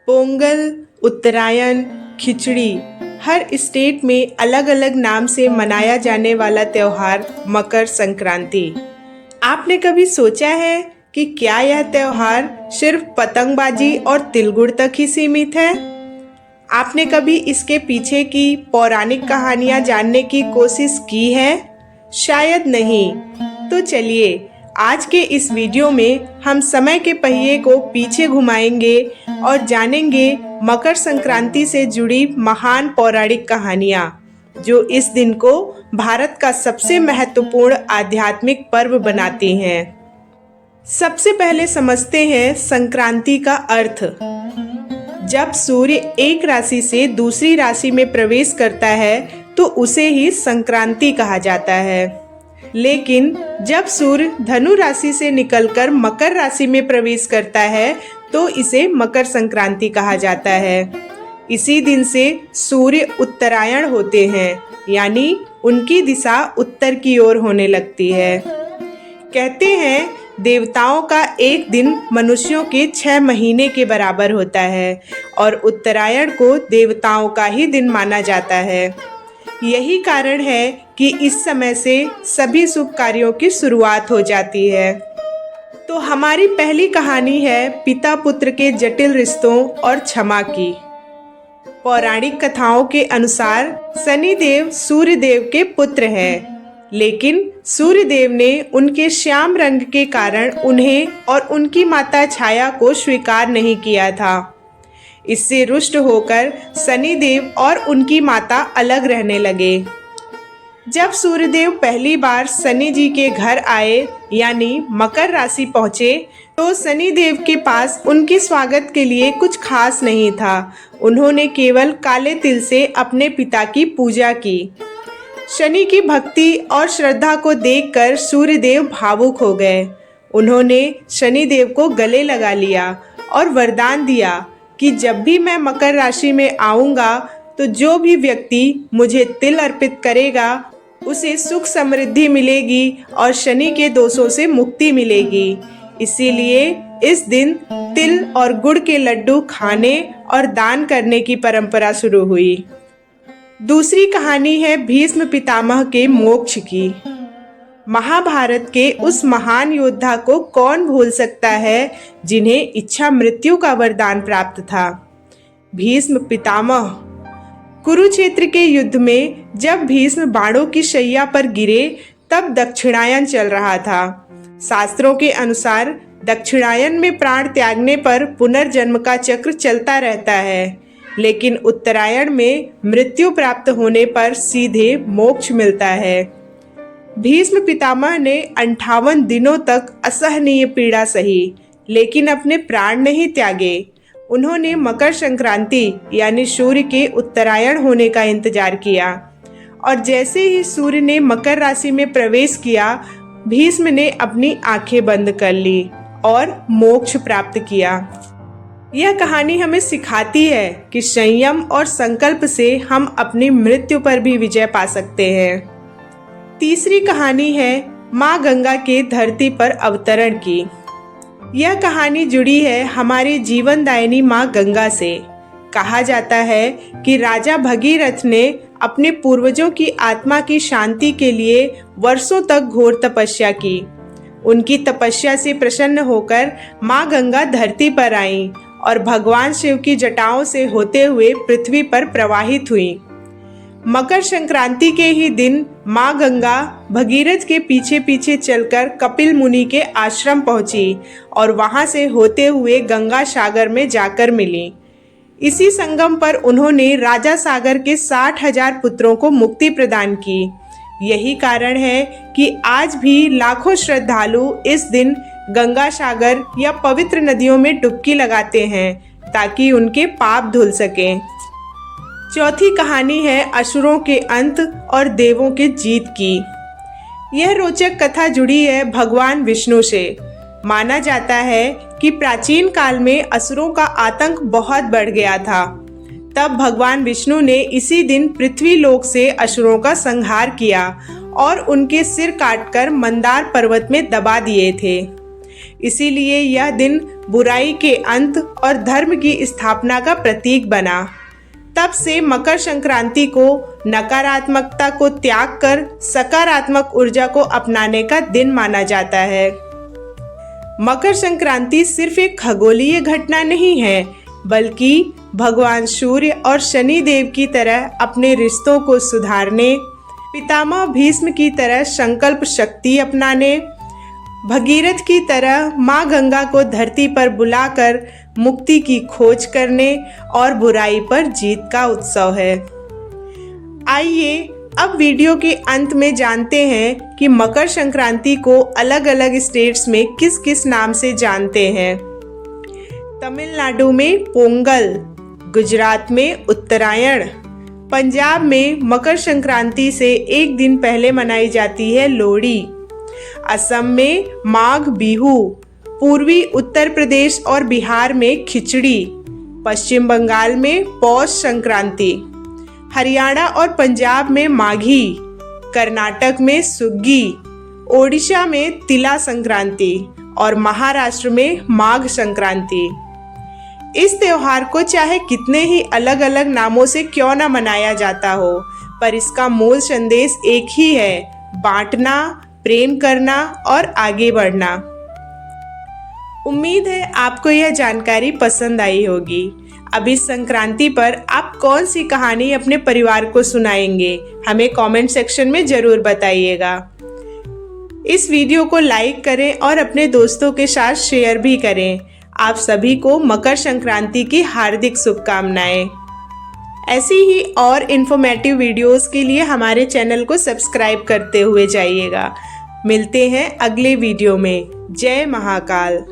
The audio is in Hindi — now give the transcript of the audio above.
पोंगल, उत्तरायण, खिचड़ी हर स्टेट में अलग अलग नाम से मनाया जाने वाला त्योहार मकर संक्रांति। आपने कभी सोचा है कि क्या यह त्योहार सिर्फ पतंगबाजी और तिल गुड़ तक ही सीमित है? आपने कभी इसके पीछे की पौराणिक कहानियां जानने की कोशिश की है? शायद नहीं। तो चलिए आज के इस वीडियो में हम समय के पहिए को पीछे घुमाएंगे और जानेंगे मकर संक्रांति से जुड़ी महान पौराणिक कहानियां, जो इस दिन को भारत का सबसे महत्वपूर्ण आध्यात्मिक पर्व बनाती हैं। सबसे पहले समझते हैं संक्रांति का अर्थ। जब सूर्य एक राशि से दूसरी राशि में प्रवेश करता है तो उसे ही संक्रांति कहा जाता है। लेकिन जब सूर्य धनु राशि से निकलकर मकर राशि में प्रवेश करता है तो इसे मकर संक्रांति कहा जाता है। इसी दिन से सूर्य उत्तरायण होते हैं, यानी उनकी दिशा उत्तर की ओर होने लगती है। कहते हैं देवताओं का एक दिन मनुष्यों के 6 महीने के बराबर होता है और उत्तरायण को देवताओं का ही दिन माना जाता है। यही कारण है कि इस समय से सभी शुभ कार्यों की शुरुआत हो जाती है। तो हमारी पहली कहानी है पिता पुत्र के जटिल रिश्तों और क्षमा की। पौराणिक कथाओं के अनुसार शनिदेव सूर्यदेव के पुत्र हैं, लेकिन सूर्यदेव ने उनके श्याम रंग के कारण उन्हें और उनकी माता छाया को स्वीकार नहीं किया था। इससे रुष्ट होकर शनिदेव और उनकी माता अलग रहने लगे। जब सूर्यदेव पहली बार शनि जी के घर आए, यानी मकर राशि पहुँचे, तो शनिदेव के पास उनके स्वागत के लिए कुछ खास नहीं था। उन्होंने केवल काले तिल से अपने पिता की पूजा की। शनि की भक्ति और श्रद्धा को देखकर सूर्यदेव भावुक हो गए। उन्होंने शनिदेव को गले लगा लिया और वरदान दिया कि जब भी मैं मकर राशि में आऊँगा तो जो भी व्यक्ति मुझे तिल अर्पित करेगा उसे सुख समृद्धि मिलेगी और शनि के दोषों से मुक्ति मिलेगी। इसीलिए इस दिन तिल और गुड़ के लड्डू खाने और दान करने की परंपरा शुरू हुई। दूसरी कहानी है भीष्म पितामह के मोक्ष की। महाभारत के उस महान योद्धा को कौन भूल सकता है जिन्हें इच्छा मृत्यु का वरदान प्राप्त था। भीष्म पितामह। कुरुक्षेत्र के युद्ध में जब भीष्म बाणों की शैया पर गिरे तब दक्षिणायन चल रहा था। शास्त्रों के अनुसार दक्षिणायन में प्राण त्यागने पर पुनर्जन्म का चक्र चलता रहता है, लेकिन उत्तरायण में मृत्यु प्राप्त होने पर सीधे मोक्ष मिलता है। भीष्म पितामह ने 58 दिनों तक असहनीय पीड़ा सही, लेकिन अपने प्राण नहीं त्यागे। उन्होंने मकर संक्रांति यानी सूर्य के उत्तरायण होने का इंतजार किया और जैसे ही सूर्य ने मकर राशि में प्रवेश किया, भीष्म ने अपनी आंखें बंद कर ली और मोक्ष प्राप्त किया। यह कहानी हमें सिखाती है कि संयम और संकल्प से हम अपनी मृत्यु पर भी विजय पा सकते हैं। तीसरी कहानी है माँ गंगा के धरती पर अवतरण की। यह कहानी जुड़ी है हमारी जीवनदायिनी माँ गंगा से। कहा जाता है कि राजा भगीरथ ने अपने पूर्वजों की आत्मा की शांति के लिए वर्षों तक घोर तपस्या की। उनकी तपस्या से प्रसन्न होकर माँ गंगा धरती पर आईं और भगवान शिव की जटाओं से होते हुए पृथ्वी पर प्रवाहित हुई। मकर संक्रांति के ही दिन माँ गंगा भगीरथ के पीछे पीछे चलकर कपिल मुनि के आश्रम पहुंची और वहां से होते हुए गंगा सागर में जाकर मिली। इसी संगम पर उन्होंने राजा सागर के 60,000 पुत्रों को मुक्ति प्रदान की। यही कारण है कि आज भी लाखों श्रद्धालु इस दिन गंगा सागर या पवित्र नदियों में डुबकी लगाते हैं ताकि उनके पाप धुल सकें। चौथी कहानी है असुरों के अंत और देवों के जीत की। यह रोचक कथा जुड़ी है भगवान विष्णु से। माना जाता है कि प्राचीन काल में असुरों का आतंक बहुत बढ़ गया था। तब भगवान विष्णु ने इसी दिन पृथ्वी लोक से असुरों का संहार किया और उनके सिर काटकर मंदार पर्वत में दबा दिए थे। इसीलिए यह दिन बुराई के अंत और धर्म की स्थापना का प्रतीक बना। तब से मकर संक्रांति को नकारात्मकता को त्याग कर सकारात्मक ऊर्जा को अपनाने का दिन माना जाता है। मकर संक्रांति सिर्फ एक खगोलीय घटना नहीं है, बल्कि भगवान सूर्य और शनि देव की तरह अपने रिश्तों को सुधारने, पितामह भीष्म की तरह संकल्प शक्ति अपनाने, भगीरथ की तरह माँ गंगा को धरती पर बुलाकर मुक्ति की खोज करने और बुराई पर जीत का उत्सव है। आइए अब वीडियो के अंत में जानते हैं कि मकर संक्रांति को अलग अलग स्टेट्स में किस किस नाम से जानते हैं। तमिलनाडु में पोंगल, गुजरात में उत्तरायण, पंजाब में मकर संक्रांति से एक दिन पहले मनाई जाती है लोहड़ी, असम में माघ बिहू, पूर्वी उत्तर प्रदेश और बिहार में खिचड़ी, पश्चिम बंगाल में पौष संक्रांति, हरियाणा और पंजाब में माघी, कर्नाटक में सुग्गी, ओडिशा में तिला संक्रांति और महाराष्ट्र में माघ संक्रांति। इस त्योहार को चाहे कितने ही अलग अलग नामों से क्यों न मनाया जाता हो, पर इसका मूल संदेश एक ही है, बांटना, प्रेम करना और आगे बढ़ना। उम्मीद है आपको यह जानकारी पसंद आई होगी। अब इस संक्रांति पर आप कौन सी कहानी अपने परिवार को सुनाएंगे, हमें कमेंट सेक्शन में ज़रूर बताइएगा। इस वीडियो को लाइक करें और अपने दोस्तों के साथ शेयर भी करें। आप सभी को मकर संक्रांति की हार्दिक शुभकामनाएं। ऐसी ही और इन्फॉर्मेटिव वीडियोस के लिए हमारे चैनल को सब्सक्राइब करते हुए जाइएगा। मिलते हैं अगले वीडियो में। जय महाकाल।